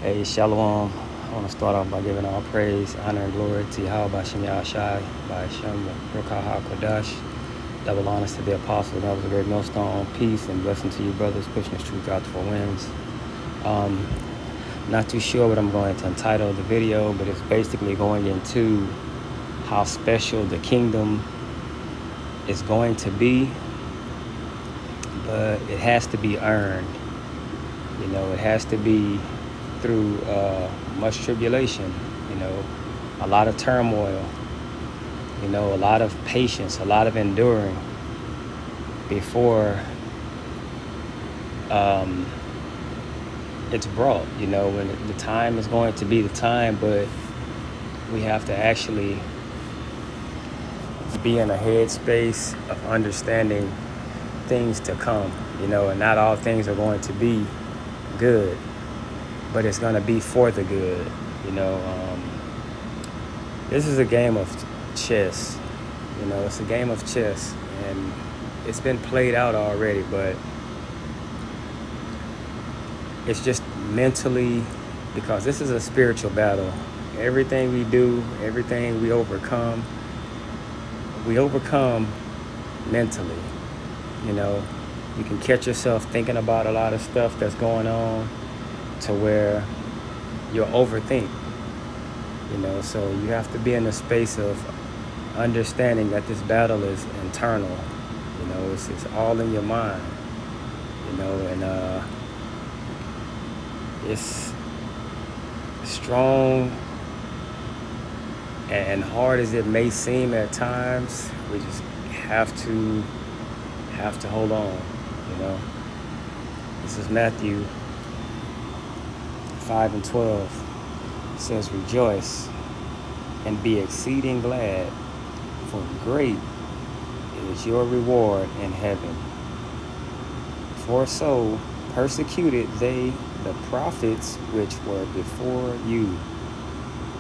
Hey, Shalom. I want to start off by giving all praise, honor, and glory to Yahweh Bashem Yahushai, by Hashem Rukah HaKodesh. Double honors to the apostles and of the great millstone. Peace and blessing to you, brothers, pushing this truth out to four winds. Not too sure what I'm going to entitle the video, but it's basically going into how special the kingdom is going to be, but it has to be earned. You know, it has to be through much tribulation, a lot of turmoil, a lot of patience, a lot of enduring before it's brought, when the time is going to be the time, but we have to actually be in a headspace of understanding things to come, and not all things are going to be good, but it's going to be for the good. This is a game of chess. It's a game of chess, and it's been played out already, but it's just mentally, because this is a spiritual battle. Everything we do, everything we overcome mentally. You can catch yourself thinking about a lot of stuff that's going on to where you'll overthink, so you have to be in a space of understanding that this battle is internal. It's all in your mind, and it's strong, and hard as it may seem at times, we just have to hold on. This is Matthew 5:12. It says, "Rejoice and be exceeding glad, for great is your reward in heaven. For so persecuted they the prophets which were before you."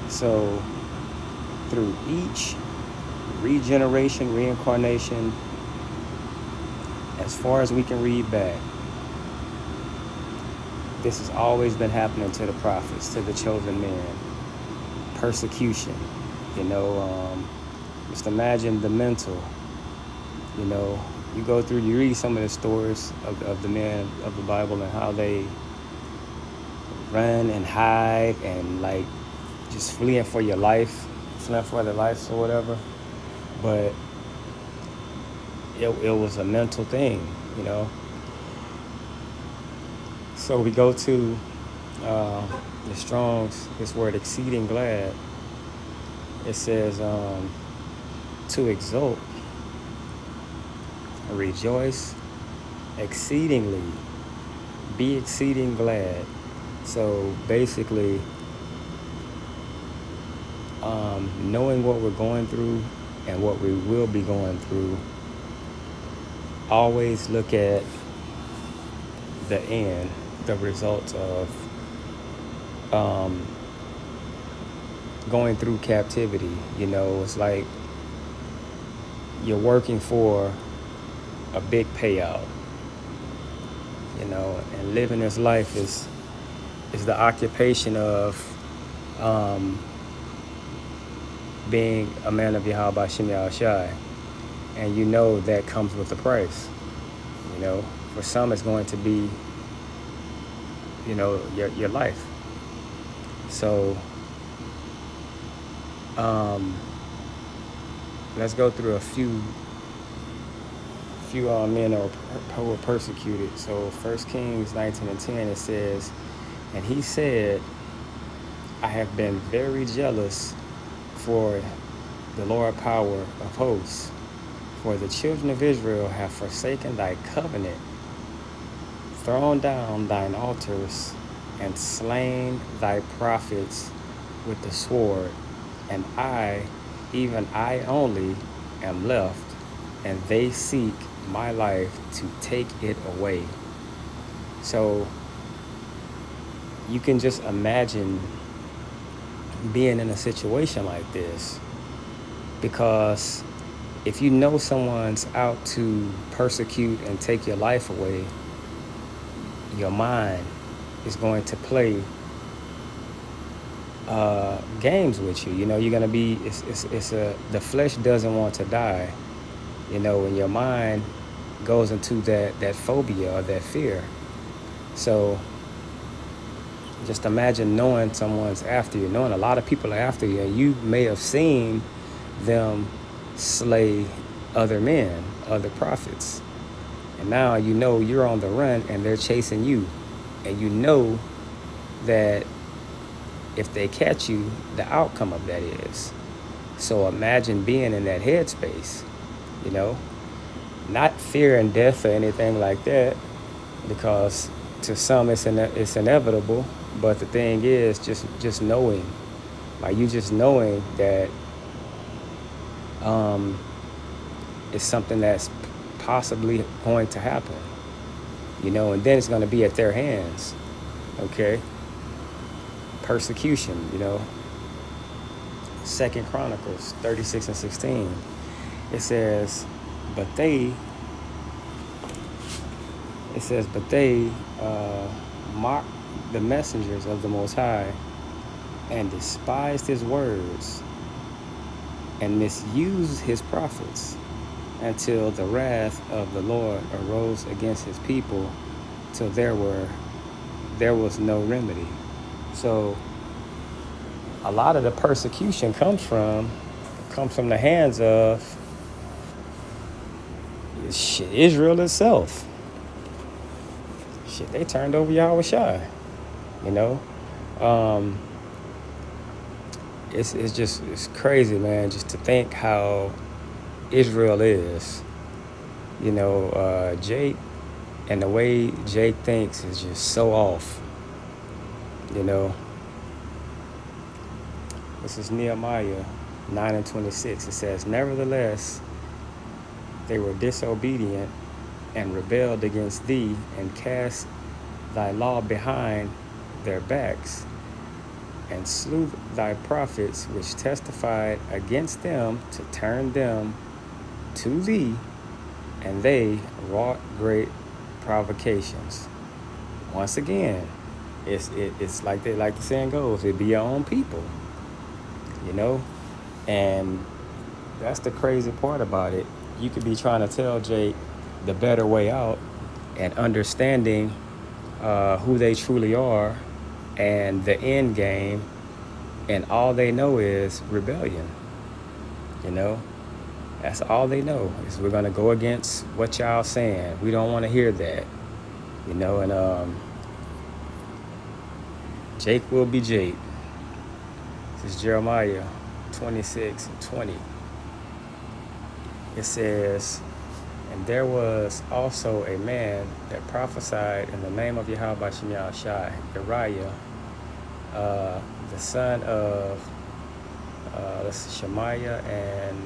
So through each regeneration, reincarnation, as far as we can read back, this has always been happening to the prophets, to the chosen men. Persecution, just imagine the mental, you go through, you read some of the stories of the men of the Bible and how they run and hide and just fleeing for their lives or whatever. But it was a mental thing, So we go to the Strong's, this word exceeding glad. It says to exult, rejoice exceedingly, be exceeding glad. So basically, knowing what we're going through and what we will be going through, always look at the end, the results of going through captivity. It's like you're working for a big payout, and living this life is the occupation of being a man of Yahweh Bashem Yahushai, and that comes with a price. For some it's going to be your life. So let's go through a few men who were persecuted. So 1 Kings 19:10, it says, "And he said, I have been very jealous for the Lord power of hosts, for the children of Israel have forsaken thy covenant, thrown down thine altars, and slain thy prophets with the sword. And I, even I only, am left, and they seek my life to take it away." So you can just imagine being in a situation like this, because if you know someone's out to persecute and take your life away, your mind is going to play games with you. You know, you're gonna be. It's a the flesh doesn't want to die. You know, when your mind goes into that phobia or that fear. So just imagine knowing someone's after you, knowing a lot of people are after you, and you may have seen them slay other men, other prophets. And now you know you're on the run and they're chasing you. And you know that if they catch you, the outcome of that is. So imagine being in that headspace, you know, not fearing death or anything like that, because to some it's inevitable. But the thing is, just knowing, like you just knowing that it's something that's possibly going to happen, you know, and then it's going to be at their hands, okay? Persecution, you know. 2 Chronicles 36:16, it says, but they mocked the messengers of the Most High and despised his words and misused his prophets until the wrath of the Lord arose against his people till there was no remedy. So a lot of the persecution comes from the hands of Israel itself. They turned over Yahweh Shai, you know. It's crazy, man, just to think how Israel is, you know. Jake, and the way Jake thinks is just so off, you know. This is Nehemiah 9:26. It says, nevertheless, they were disobedient and rebelled against thee, and cast thy law behind their backs, and slew thy prophets which testified against them to turn them to thee, and they wrought great provocations. Once again, it's like the saying goes, it be your own people, you know. And that's the crazy part about it. You could be trying to tell Jake the better way out and understanding who they truly are and the end game, and all they know is rebellion, you know. That's all they know, is we're going to go against what y'all saying. We don't want to hear that, you know. And Jake will be Jake. This is Jeremiah 26:20. It says, and there was also a man that prophesied in the name of Yahweh Shem Shai, Uriah, the son of Shemaiah, and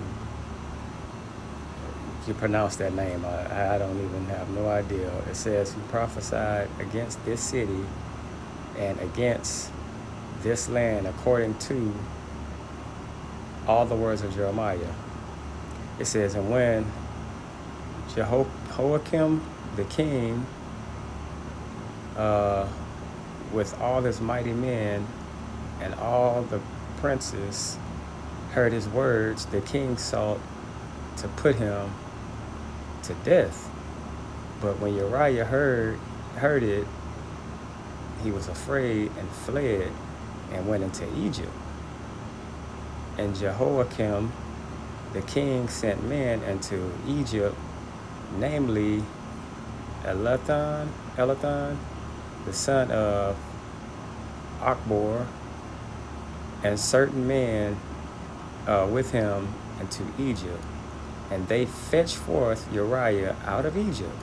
you pronounce that name, I don't even have no idea. It says he prophesied against this city and against this land according to all the words of Jeremiah. It says, and when Jehoiakim the king, with all his mighty men and all the princes, heard his words, the king sought to put him to death. But when Uriah heard it, he was afraid and fled and went into Egypt. And Jehoiakim the king sent men into Egypt, namely Elathan, the son of Akbor, and certain men with him into Egypt. And they fetched forth Uriah out of Egypt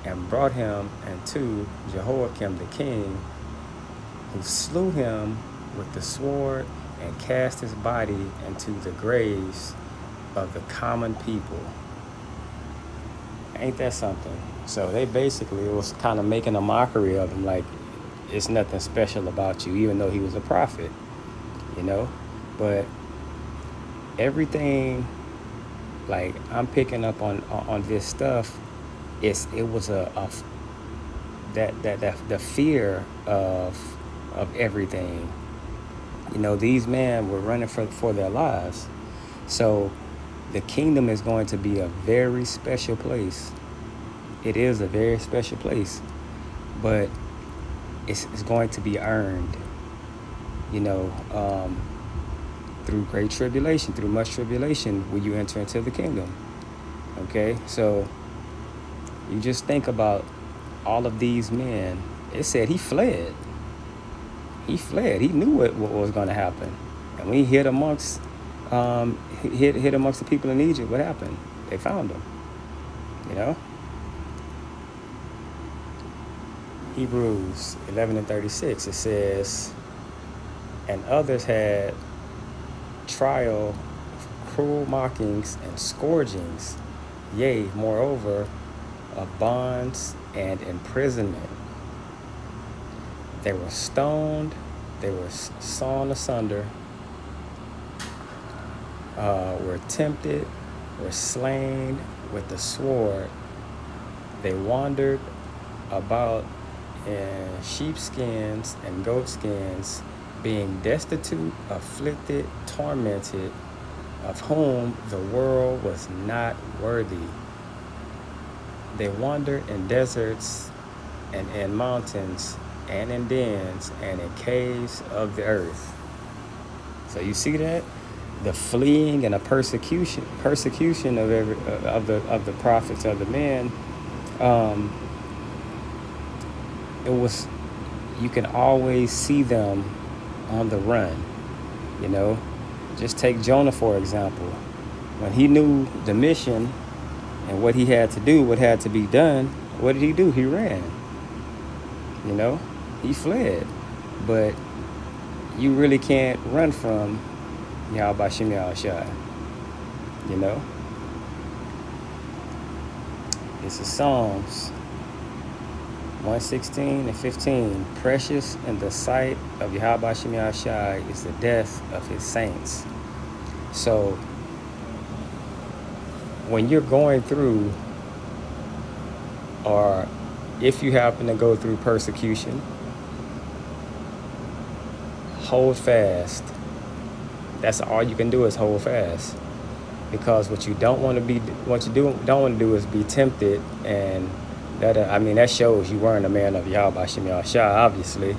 and brought him unto Jehoiakim the king, who slew him with the sword and cast his body into the graves of the common people. Ain't that something? So they basically was kind of making a mockery of him, like it's nothing special about you, even though he was a prophet, you know. But everything, like I'm picking up on this stuff, it was the fear of everything. These men were running for their lives. So the kingdom is going to be a very special place. It is a very special place, but it's going to be earned, through great tribulation, through much tribulation, will you enter into the kingdom. Okay, so you just think about all of these men. It said he fled. He fled. He knew what was going to happen. And when he hit amongst the people in Egypt, what happened? They found him. Hebrews 11:36, it says, and others had trial, cruel mockings, and scourgings, yea, moreover, of bonds and imprisonment. They were stoned, they were sawn asunder, were tempted, were slain with the sword. They wandered about in sheepskins and goatskins, being destitute, afflicted, tormented, of whom the world was not worthy. They wandered in deserts and in mountains and in dens and in caves of the earth. So you see that? The fleeing and the persecution of the prophets, of the men, you can always see them on the run. Just take Jonah, for example. When he knew the mission and what he had to do, what had to be done, what did he do? He ran. He fled. But you really can't run from Yahweh Shem Yahushua. This is Psalms 116:15. Precious in the sight of Yahweh Shem Yahushua is the death of his saints. So when you're going through, or if you happen to go through persecution, hold fast. That's all you can do, is hold fast. Because what you don't want to do is be tempted, and that shows you weren't a man of Yahweh Shem Yahushua, obviously.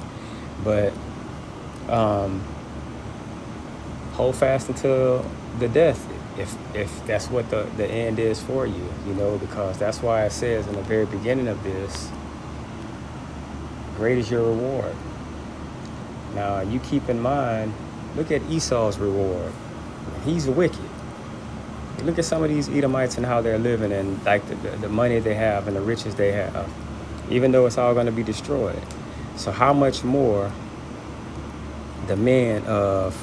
But hold fast until the death, if that's what the end is for you, because that's why it says in the very beginning of this, great is your reward. Now you keep in mind, look at Esau's reward. He's wicked. Look at some of these Edomites and how they're living, and like the money they have and the riches they have, even though it's all going to be destroyed. So how much more the men of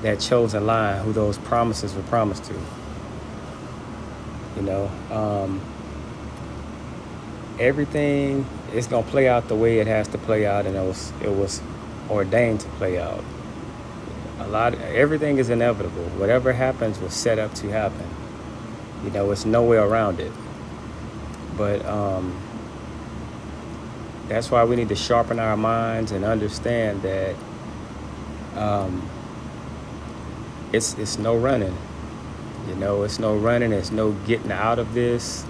that chosen line, who those promises were promised to? Everything is going to play out the way it has to play out, and it was ordained to play out. Everything is inevitable. Whatever happens was set up to happen. It's no way around it. But that's why we need to sharpen our minds and understand that it's no running. It's no running. It's no getting out of this,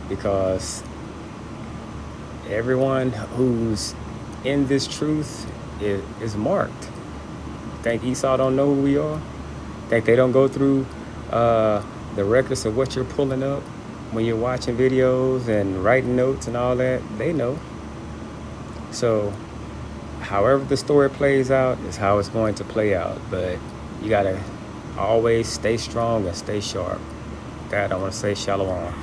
because everyone who's in this truth is marked. Think Esau don't know who we are? Think they don't go through the records of what you're pulling up when you're watching videos and writing notes and all that? They know. So however the story plays out is how it's going to play out. But you got to always stay strong and stay sharp. God, I want to say shalom.